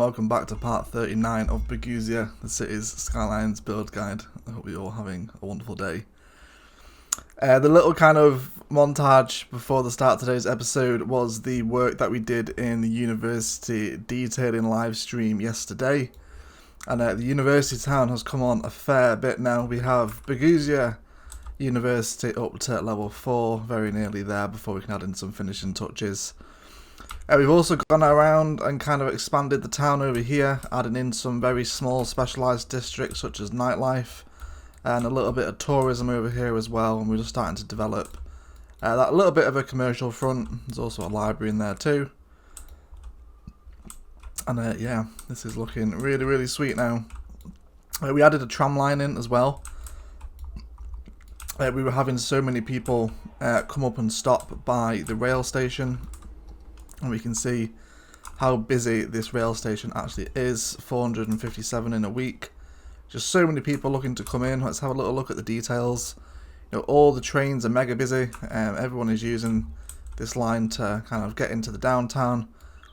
welcome back to part 39 of Boguzia, the city's Skylines build guide. I hope you're all having a wonderful day. The little kind of montage before the start of today's episode was the work that we did in the university detailing live stream yesterday. And the university town has come on a fair bit now. We have Boguzia University up to level 4, very nearly there before we can add in some finishing touches. We've also gone around and kind of expanded the town over here, adding in some very small specialised districts such as nightlife and a little bit of tourism over here as well, and we're just starting to develop that little bit of a commercial front. There's also a library in there too. And yeah, this is looking really sweet now. We added a tram line in as well. We were having so many people come up and stop by the rail station. And we can see how busy this rail station actually is. 457 in a week. Just so many people looking to come in. Let's have a little look at the details. You know, all the trains are mega busy. Everyone is using this line to kind of get into the downtown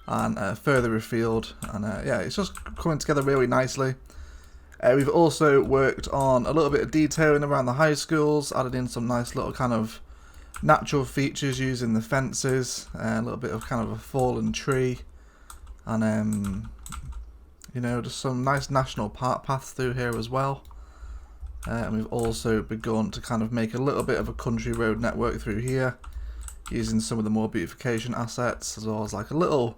and further afield. And yeah, it's just coming together really nicely. We've also worked on a little bit of detailing around the high schools. Added in some nice little kind of natural features using the fences, a little bit of kind of a fallen tree, and you know, just some nice national park paths through here as well. And we've also begun to kind of make a little bit of a country road network through here, using some of the more beautification assets, as well as like a little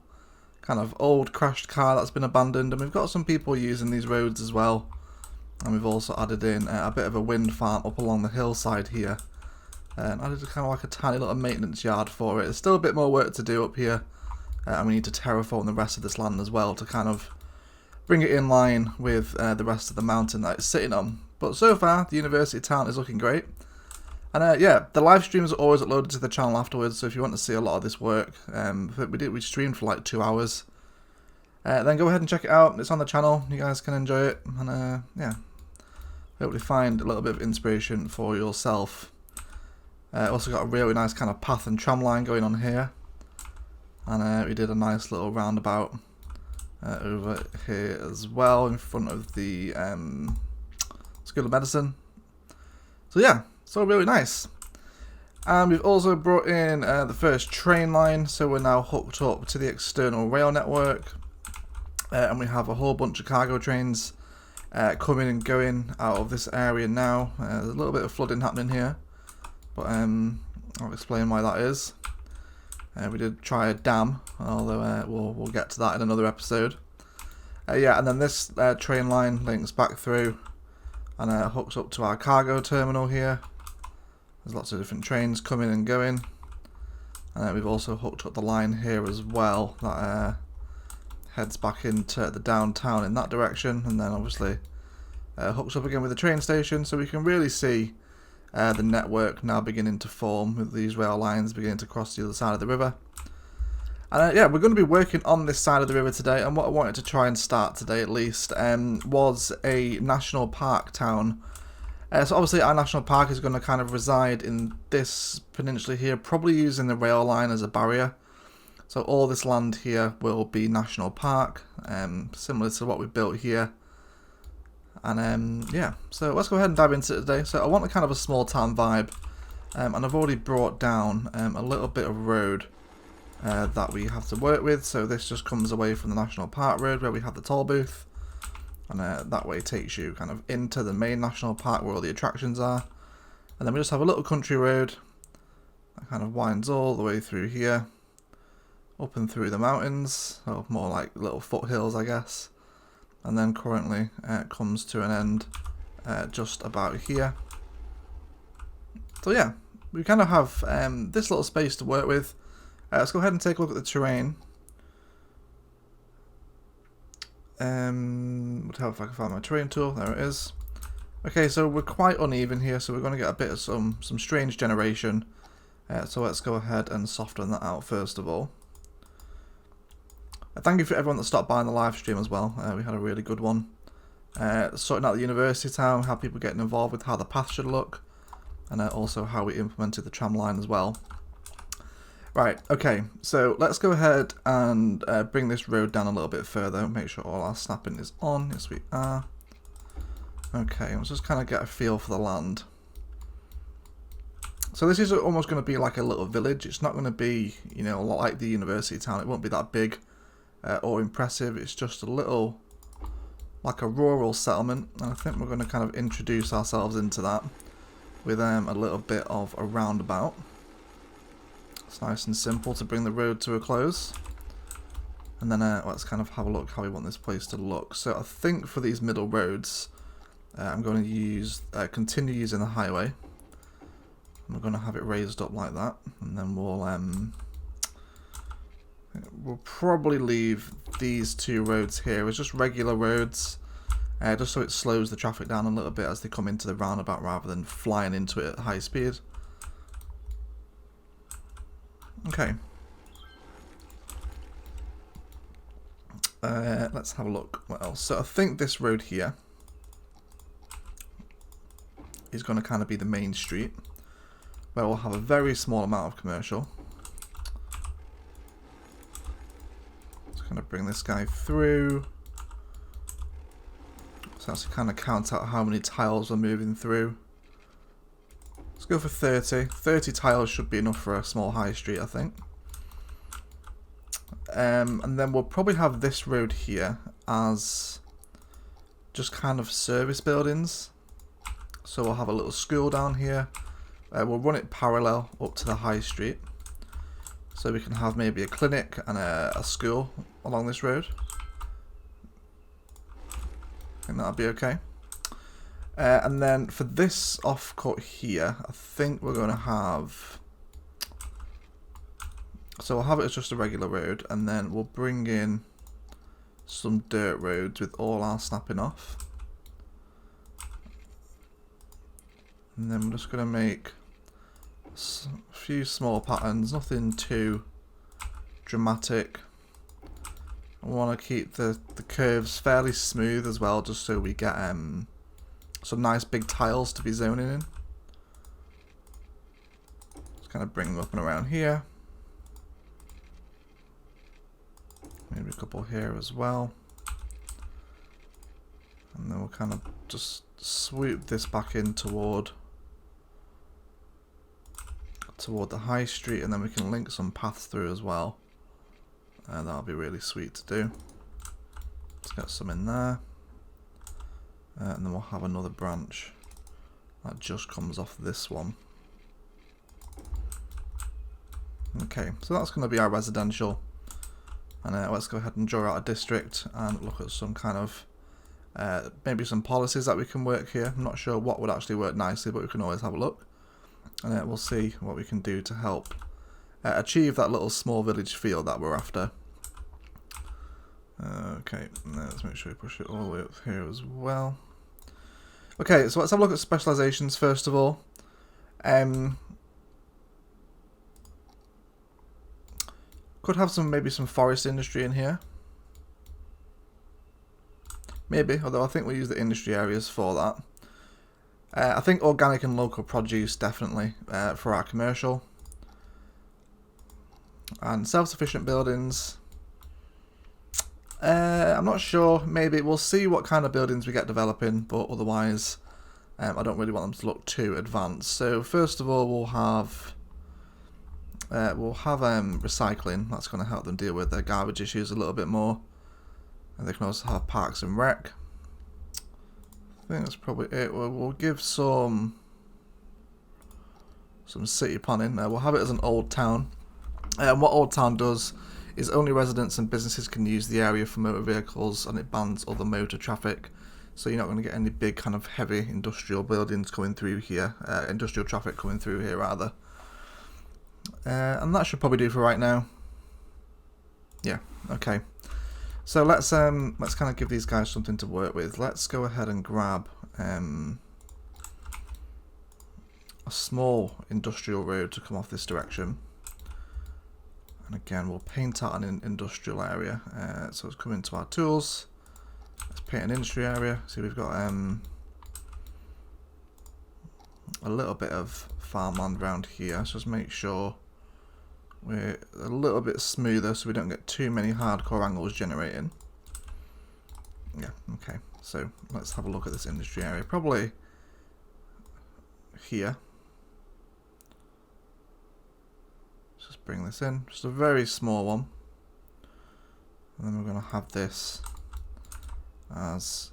kind of old crashed car that's been abandoned. And we've got some people using these roads as well. And we've also added in a bit of a wind farm up along the hillside here. And I did kind of like a tiny little maintenance yard for it. There's still a bit more work to do up here, and we need to terraform the rest of this land as well to kind of bring it in line with the rest of the mountain that it's sitting on. But so far, the university town is looking great. And yeah, the live streams are always uploaded to the channel afterwards, so if you want to see a lot of this work, we streamed for like 2 hours. Then go ahead and check it out. It's on the channel. You guys can enjoy it, and yeah, hopefully find a little bit of inspiration for yourself. Also got a really nice kind of path and tram line going on here, and we did a nice little roundabout over here as well in front of the School of Medicine. So yeah, it's all really nice. And we've also brought in the first train line, so we're now hooked up to the external rail network, and we have a whole bunch of cargo trains coming and going out of this area now. There's a little bit of flooding happening here, but I'll explain why that is. We did try a dam, although we'll get to that in another episode. Yeah, and then this train line links back through and hooks up to our cargo terminal here. There's lots of different trains coming and going. And we've also hooked up the line here as well that heads back into the downtown in that direction, and then obviously hooks up again with the train station, so we can really see the network now beginning to form with these rail lines beginning to cross the other side of the river. And yeah, we're going to be working on this side of the river today, and what I wanted to try and start today at least was a national park town. So obviously our national park is going to kind of reside in this peninsula here, probably using the rail line as a barrier. So all this land here will be national park, similar to what we've built here. And yeah, so let's go ahead and dive into it today. So I want a kind of a small town vibe, and I've already brought down a little bit of road that we have to work with. So this just comes away from the National Park Road where we have the toll booth, and that way takes you kind of into the main national park where all the attractions are. And then we just have a little country road that kind of winds all the way through here, up and through the mountains, or more like little foothills I guess. And then currently it comes to an end just about here. So yeah, we kind of have this little space to work with. Let's go ahead and take a look at the terrain. Would help if I can find my terrain tool. There it is. Okay, so we're quite uneven here, so we're going to get a bit of some strange generation. So let's go ahead and soften that out first of all. Thank you for everyone that stopped by in the live stream as well. We had a really good one. Sorting out the university town, how people getting involved with how the path should look, and also how we implemented the tram line as well. Right, okay, so let's go ahead and bring this road down a little bit further. Make sure all our snapping is on. Yes, we are. Okay, let's just kind of get a feel for the land. So this is almost going to be like a little village. It's not going to be, you know, like the university town. It won't be that big or impressive. It's just a little, like a rural settlement. And I think we're going to kind of introduce ourselves into that with a little bit of a roundabout. It's nice and simple to bring the road to a close. And then let's kind of have a look how we want this place to look. So I think for these middle roads, I'm going to use continue using the highway. We're going to have it raised up like that, and then we'll probably leave these two roads here as just regular roads, just so it slows the traffic down a little bit as they come into the roundabout rather than flying into it at high speed. Okay. Let's have a look what else. So I think this road here is going to kind of be the main street, where we'll have a very small amount of commercial. Just kind of bring this guy through. So that's to kind of count out how many tiles we're moving through. Let's go for 30. 30 tiles should be enough for a small high street, I think. And then we'll probably have this road here as just kind of service buildings. So we'll have a little school down here. We'll run it parallel up to the high street, so we can have maybe a clinic and a school along this road. I think that'll be okay. And then for this off-cut here, I think we're going to have... So we'll have it as just a regular road, and then we'll bring in some dirt roads with all our snapping off. And then we're just going to make a few small patterns, nothing too dramatic. I want to keep the curves fairly smooth as well, just so we get some nice big tiles to be zoning in. Just kind of bring them up and around here. Maybe a couple here as well. And then we'll kind of just swoop this back in toward the high street, and then we can link some paths through as well. That'll be really sweet to do. Let's get some in there. And then we'll have another branch that just comes off this one. Okay, so that's going to be our residential. And let's go ahead and draw out a district and look at some kind of maybe some policies that we can work here. I'm not sure what would actually work nicely, but we can always have a look. And we'll see what we can do to help achieve that little small village feel that we're after. Okay, let's make sure we push it all the way up here as well. Okay, so let's have a look at specializations first of all. Could have maybe some forest industry in here. Maybe, although I think we'll use the industry areas for that. I think organic and local produce definitely for our commercial. And self-sufficient buildings. I'm not sure. Maybe we'll see what kind of buildings we get developing, but otherwise I don't really want them to look too advanced. So first of all, we'll have recycling. That's going to help them deal with their garbage issues a little bit more. And they can also have parks and rec. I think that's probably it. We'll give some city planning. We'll have it as an old town. And what Old Town does is only residents and businesses can use the area for motor vehicles, and it bans other motor traffic. So you're not going to get any big kind of heavy industrial buildings coming through here, industrial traffic coming through here rather. And that should probably do for right now. Yeah, okay. So let's kind of give these guys something to work with. Let's go ahead and grab a small industrial road to come off this direction. And again, we'll paint out an industrial area. So let's come into our tools. Let's paint an industry area. See, we've got a little bit of farmland around here. Let's just make sure we're a little bit smoother so we don't get too many hardcore angles generating. Yeah, okay. So let's have a look at this industry area. Probably here. Let's just bring this in. Just a very small one. And then we're going to have this as...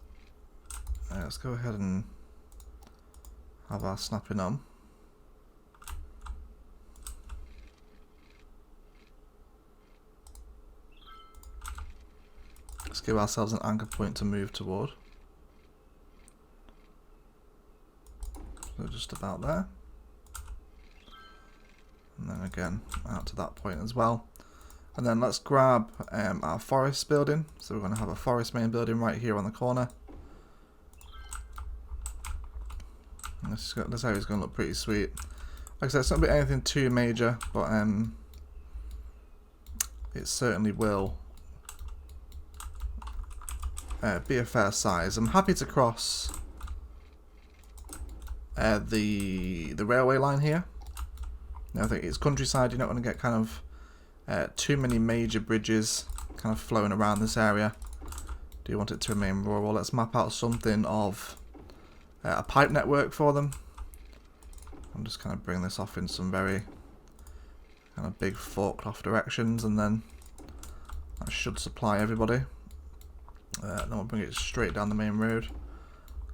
let's go ahead and have our snapping on. Let's give ourselves an anchor point to move toward. So just about there. And then again out to that point as well. And then let's grab our forest building. So we're going to have a forest main building right here on the corner. And this area is going to look pretty sweet. Like I said, it's not going to be anything too major, but it certainly will be a fair size. I'm happy to cross the railway line here. Now, I think it's countryside. You're not going to get kind of too many major bridges kind of flowing around this area. Do you want it to remain rural? Let's map out something of a pipe network for them. I'm just kind of bring this off in some very kind of big forked off directions, and then that should supply everybody. Then we'll bring it straight down the main road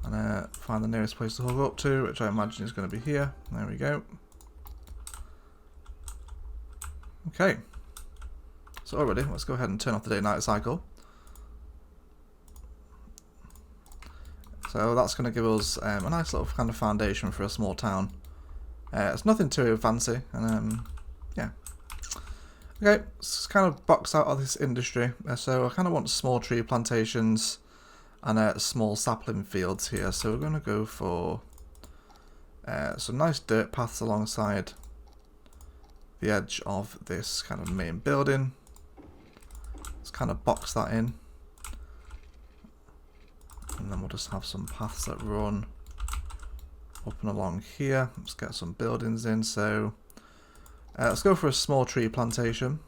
and find the nearest place to hook up to, which I imagine is going to be here. There we go. Okay, so already let's go ahead and turn off the day-night cycle. So that's going to give us a nice little kind of foundation for a small town. It's nothing too fancy, and yeah. Okay, let's kind of box out of this industry. So I kind of want small tree plantations and small sapling fields here. So we're going to go for some nice dirt paths alongside the edge of this kind of main building. Let's kind of box that in. And then we'll just have some paths that run up and along here. Let's get some buildings in. So let's go for a small tree plantation.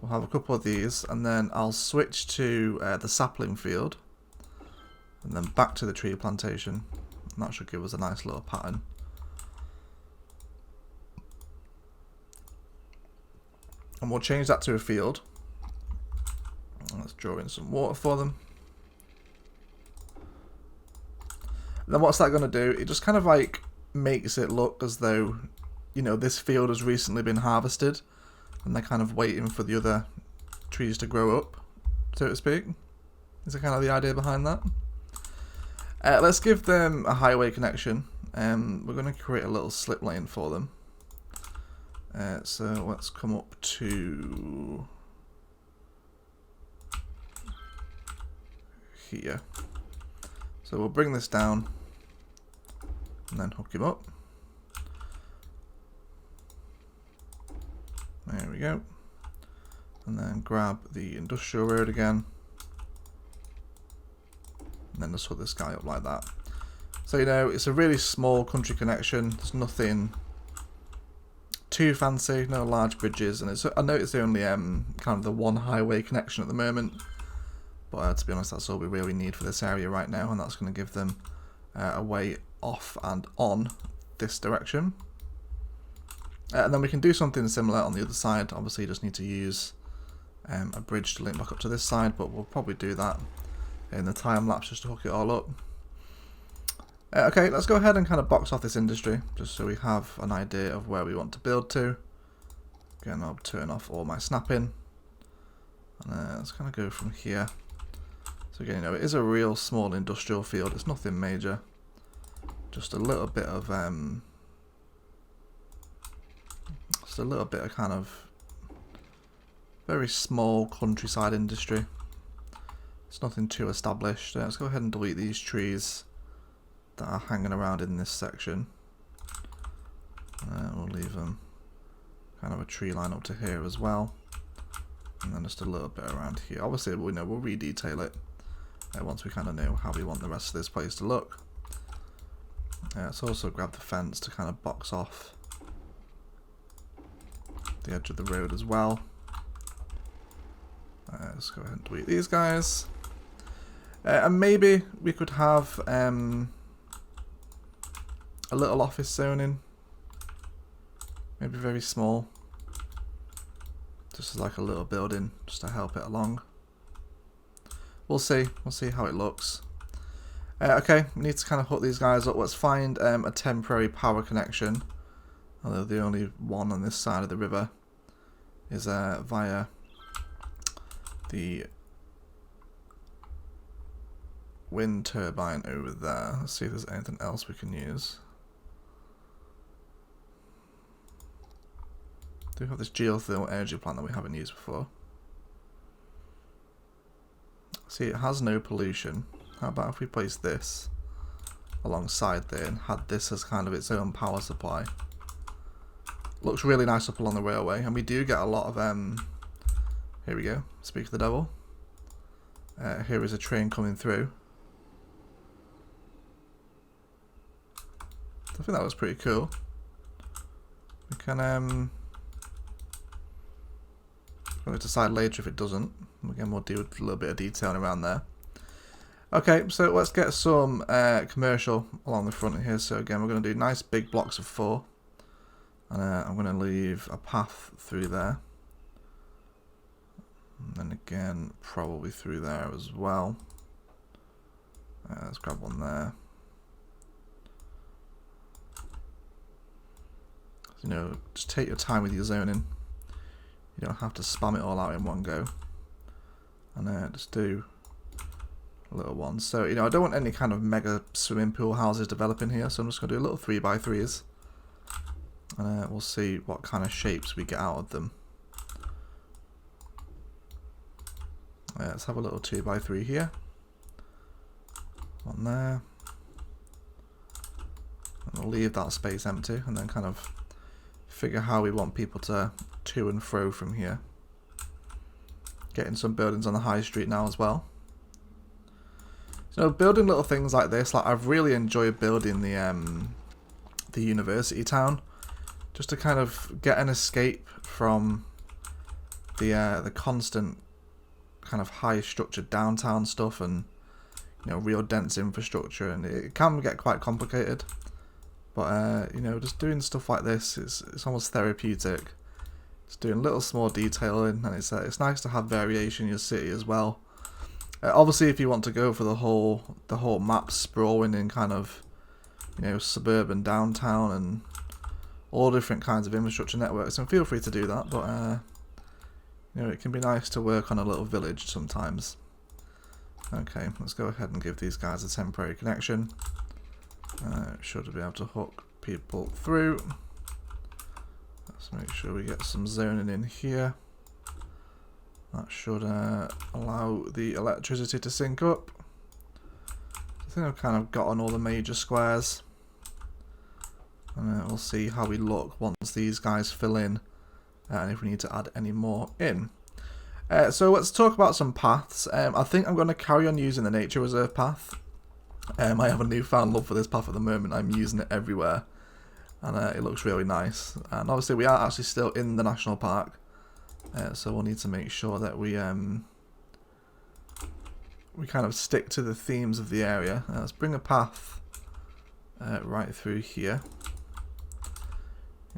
We'll have a couple of these, and then I'll switch to the sapling field, and then back to the tree plantation. And that should give us a nice little pattern. And we'll change that to a field. And let's draw in some water for them. And then what's that going to do? It just kind of like makes it look as though, you know, this field has recently been harvested and they're kind of waiting for the other trees to grow up, so to speak. Is that kind of the idea behind that? Let's give them a highway connection. We're going to create a little slip lane for them. So let's come up to here. So we'll bring this down and then hook him up. There we go. And then grab the industrial road again. And then just hook this guy up like that. So, you know, it's a really small country connection. There's nothing too fancy, no large bridges. And I know it's the only kind of the one highway connection at the moment. But to be honest, that's all we really need for this area right now. And that's going to give them a way off and on this direction. And then we can do something similar on the other side. Obviously, you just need to use a bridge to link back up to this side, but we'll probably do that in the time lapse just to hook it all up. Okay, let's go ahead and kind of box off this industry, just so we have an idea of where we want to build to. Again, I'll turn off all my snapping. And let's kind of go from here. So again, you know, it is a real small industrial field. It's nothing major. Just a little bit of kind of very small countryside industry. It's nothing too established. Let's go ahead and delete these trees that are hanging around in this section. We'll leave them kind of a tree line up to here as well, and then just a little bit around here. Obviously, we'll redetail it once we kind of know how we want the rest of this place to look. Let's also grab the fence to kind of box off the edge of the road as well. Let's go ahead and delete these guys. And maybe we could have a little office zoning. Maybe very small. Just like a little building, just to help it along. We'll see. We'll see how it looks. Okay, we need to kind of hook these guys up. Let's find a temporary power connection. Although the only one on this side of the river is via the wind turbine over there. Let's see if there's anything else we can use. Do have this geothermal energy plant that we haven't used before. See, it has no pollution. How about if we place this alongside there and had this as kind of its own power supply? Looks really nice up along the railway, and we do get a lot of here we go, speak of the devil. Here is a train coming through. I think that was pretty cool. We can we'll decide later if it doesn't. Again, we'll do a little bit of detailing around there. Okay, so let's get some commercial along the front here. So again, we're going to do nice big blocks of 4. And I'm going to leave a path through there. And then again, probably through there as well. Let's grab one there. You know, just take your time with your zoning. You don't have to spam it all out in one go. And just do a little one. So, you know, I don't want any kind of mega swimming pool houses developing here, so I'm just going to do a little 3x3s. And we'll see what kind of shapes we get out of them. Let's have a little 2x3 here. One there. And we'll leave that space empty and then kind of figure how we want people to and fro from here. Getting some buildings on the high street now as well. So building little things like this, like I've really enjoyed building the university town, just to kind of get an escape from the constant kind of high structured downtown stuff and, you know, real dense infrastructure, and it can get quite complicated. But you know, just doing stuff like this it's almost therapeutic. Just doing little small detailing, and it's nice to have variation in your city as well. Obviously, if you want to go for the whole map sprawling in kind of, you know, suburban downtown and all different kinds of infrastructure networks, then feel free to do that. But you know, it can be nice to work on a little village sometimes. Okay, let's go ahead and give these guys a temporary connection. Should be able to hook people through. Let's make sure we get some zoning in here. That should allow the electricity to sync up. I think I've kind of got on all the major squares. And we'll see how we look once these guys fill in, and if we need to add any more in. So let's talk about some paths. I think I'm going to carry on using the nature reserve path. I have a newfound love for this path at the moment. I'm using it everywhere, and it looks really nice. And obviously we are actually still in the national park, so we'll need to make sure that we kind of stick to the themes of the area. Let's bring a path right through here.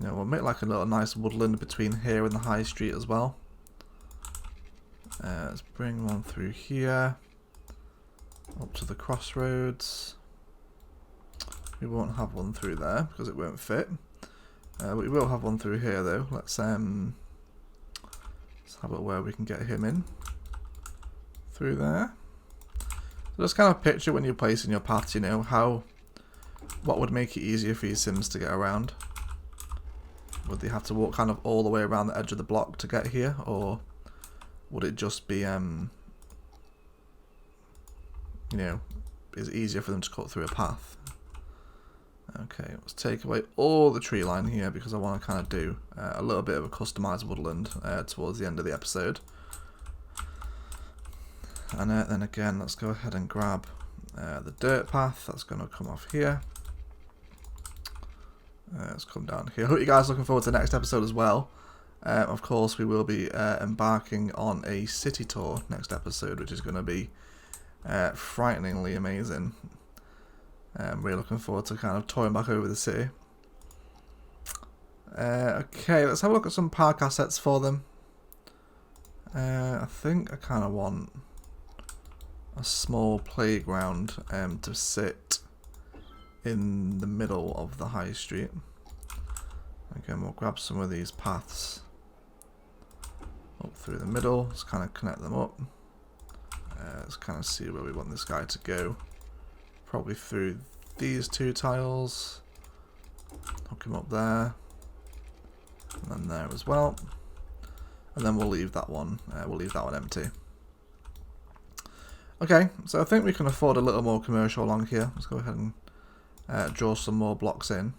You know, we'll make like a little nice woodland between here and the high street as well. Let's bring one through here up to the crossroads. We won't have one through there because it won't fit, but we will have one through here though. Let's have a look where we can get him in through there. So just kind of picture when you're placing your paths, you know, what would make it easier for your Sims to get around. Would they have to walk kind of all the way around the edge of the block to get here, or would it just be you know, is it easier for them to cut through a path? Okay, let's take away all the tree line here because I want to kind of do a little bit of a customized woodland towards the end of the episode. And then again, let's go ahead and grab the dirt path that's going to come off here. Let's come down here. I hope you guys are looking forward to the next episode as well. Of course, we will be embarking on a city tour next episode, which is going to be frighteningly amazing. Really looking forward to kind of touring back over the city. Okay, let's have a look at some park assets for them. I think I kind of want a small playground to sit in the middle of the high street. Again, we'll grab some of these paths up through the middle. Let's kind of connect them up. Let's kind of see where we want this guy to go. Probably through these two tiles. Hook him up there. And then there as well. And then we'll leave that one. Empty. Okay, so I think we can afford a little more commercial along here. Let's go ahead and draw some more blocks in.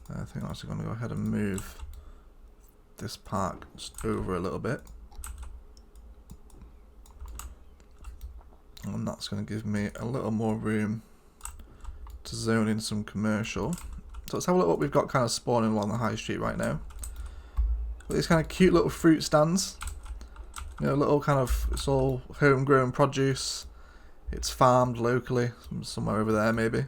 I think I'm actually going to go ahead and move this park just over a little bit. And that's going to give me a little more room to zone in some commercial. So let's have a look at what we've got kind of spawning along the high street right now. These kind of cute little fruit stands. You know, little kind of, it's all homegrown produce. It's farmed locally, somewhere over there maybe.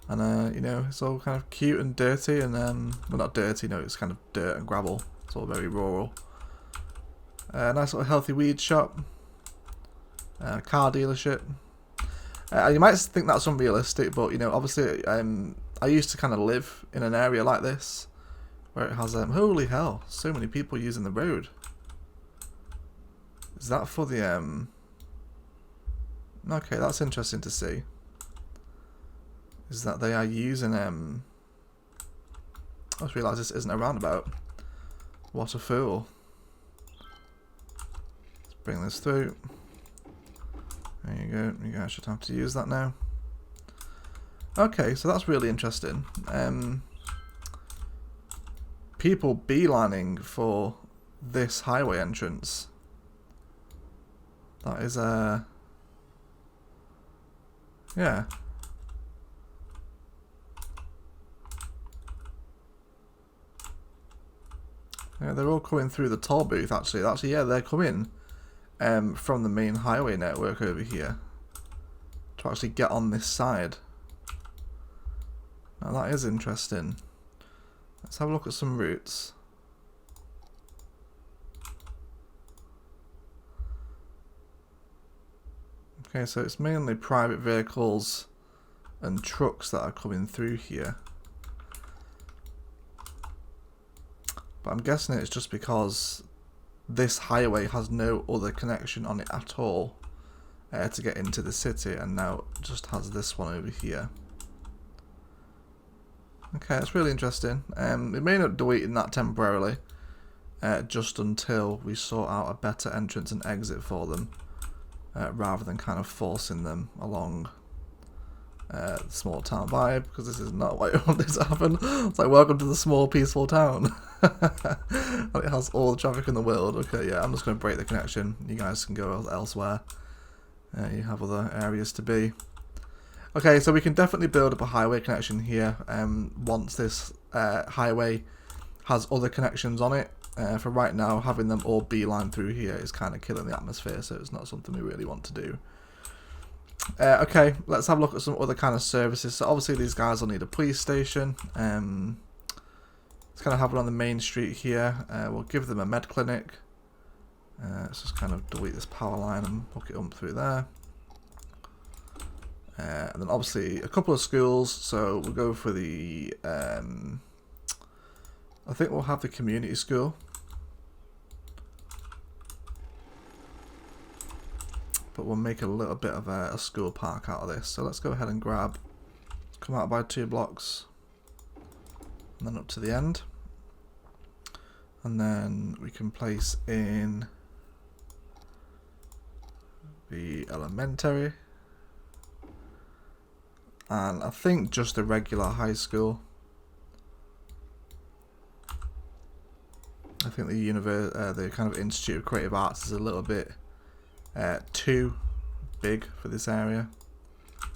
And you know, it's all kind of cute and dirty, and well, not dirty, no, it's kind of dirt and gravel. It's all very rural. Nice little healthy weed shop. Car dealership. You might think that's unrealistic, but you know, obviously, I used to kind of live in an area like this, where it has holy hell, so many people using the road. Is that for the okay, that's interesting to see. Is that they are using I just realised this isn't a roundabout. What a fool. Let's bring this through. There you go. You guys should have to use that now. Okay, so that's really interesting. People beelining for this highway entrance. That is yeah. Yeah, they're all coming through the toll booth actually. Yeah, they're coming from the main highway network over here to actually get on this side. Now that is interesting. Let's have a look at some routes. Okay, so it's mainly private vehicles and trucks that are coming through here. But I'm guessing it's just because this highway has no other connection on it at all to get into the city, and now it just has this one over here. Okay, that's really interesting. We may not deleting that temporarily, just until we sort out a better entrance and exit for them, rather than kind of forcing them along the small town vibe, because this is not what I wanted to happen. It's like, welcome to the small peaceful town. It has all the traffic in the world. Okay, yeah, I'm just going to break the connection. You guys can go elsewhere. You have other areas to be. Okay, so we can definitely build up a highway connection here once this highway has other connections on it. For right now, having them all beeline through here is kind of killing the atmosphere, so it's not something we really want to do. Okay, let's have a look at some other kind of services. So obviously these guys will need a police station. Let's kind of have it on the main street here. We'll give them a med clinic. Let's just kind of delete this power line and hook it up through there. And then obviously a couple of schools, so we'll go for the, I think we'll have the community school. But we'll make a little bit of a school park out of this. So let's go ahead and come out by 2 blocks. And then up to the end. And then we can place in the elementary. And I think just a regular high school. I think the kind of Institute of Creative Arts is a little bit too big for this area,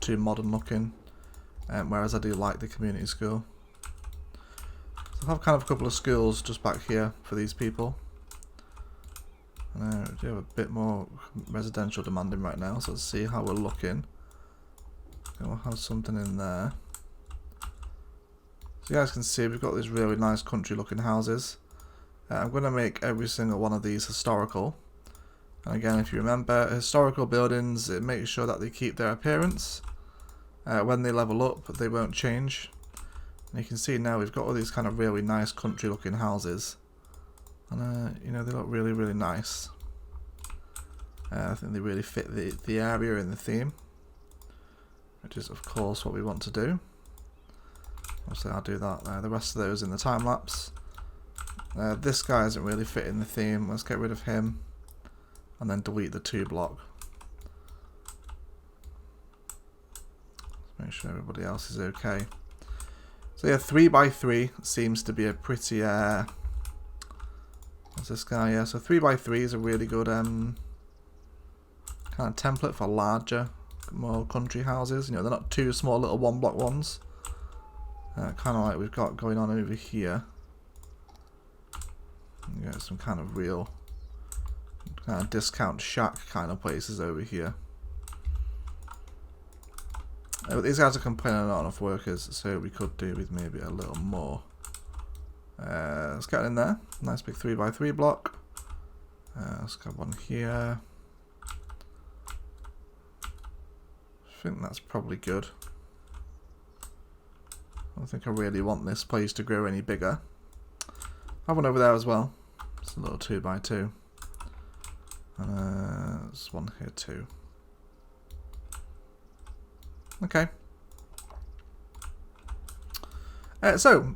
too modern looking, whereas I do like the community school. So We'll have kind of a couple of schools just back here for these people. And we do have a bit more residential demanding right now, so let's see how we're looking. We'll have something in there. So you guys can see we've got these really nice country looking houses. I'm going to make every single one of these historical. And again, if you remember, historical buildings, it makes sure that they keep their appearance. When they level up, they won't change. And you can see now we've got all these kind of really nice country looking houses. And you know, they look really, really nice. I think they really fit the area and the theme, which is of course what we want to do. Obviously I'll do that there. The rest of those in the time lapse. This guy isn't really fitting the theme. Let's get rid of him and then delete the 2 block. Let's make sure everybody else is okay. So yeah, 3x3 seems to be a pretty what's this guy? Yeah, so 3x3 is a really good kind of template for larger, more country houses. You know, they're not too small little 1 block ones. Kind of like we've got going on over here. You got some kind of real kind of discount shack kind of places over here. These guys are complaining not enough workers, so we could do with maybe a little more. Let's get in there. Nice big 3x3 block. Let's get one here. I think that's probably good. I don't think I really want this place to grow any bigger. I have one over there as well. It's a little 2x2. And there's one here too. Okay. So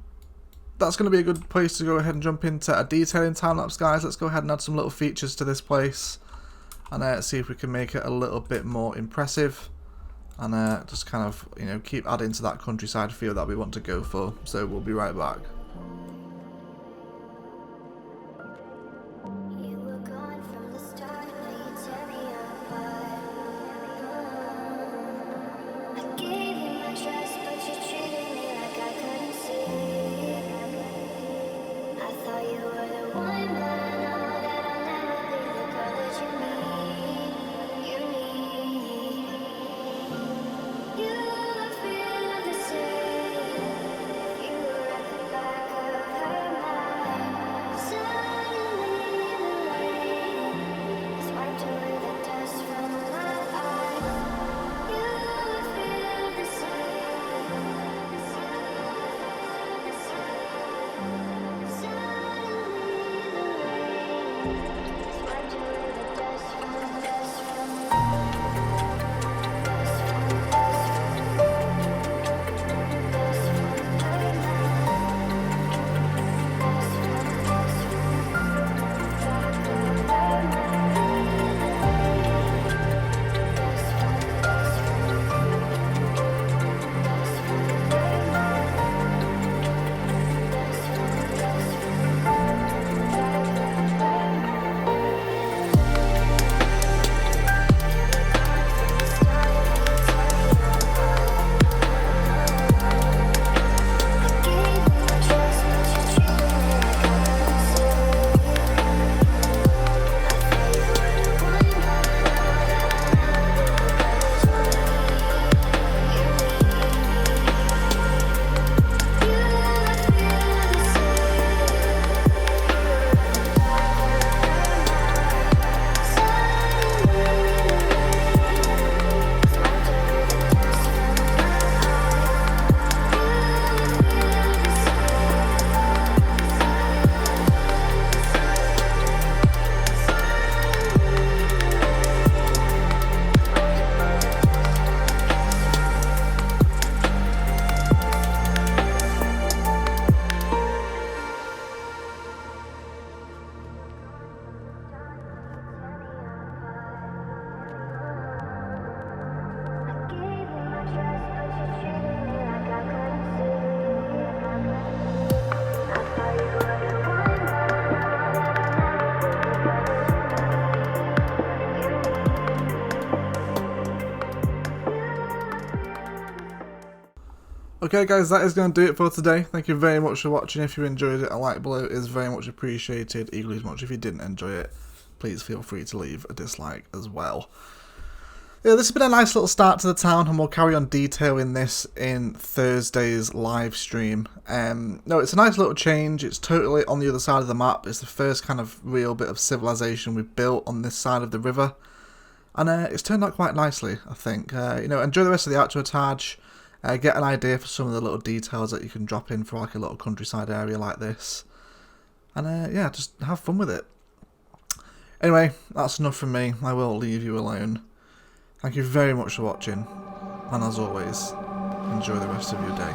that's going to be a good place to go ahead and jump into a detailing time lapse, guys. Let's go ahead and add some little features to this place and see if we can make it a little bit more impressive and just kind of, you know, keep adding to that countryside feel that we want to go for. So we'll be right back. Okay guys, that is going to do it for today. Thank you very much for watching. If you enjoyed it, a like below is very much appreciated. Equally as much if you didn't enjoy it, please feel free to leave a dislike as well. Yeah, this has been a nice little start to the town, and we'll carry on detailing this in Thursday's live stream. No, it's a nice little change. It's totally on the other side of the map. It's the first kind of real bit of civilization we've built on this side of the river. And it's turned out quite nicely, I think. You know, enjoy the rest of the outro tag. Get an idea for some of the little details that you can drop in for like a little countryside area like this. And yeah, just have fun with it. Anyway, that's enough from me. I will leave you alone. Thank you very much for watching. And as always, enjoy the rest of your day.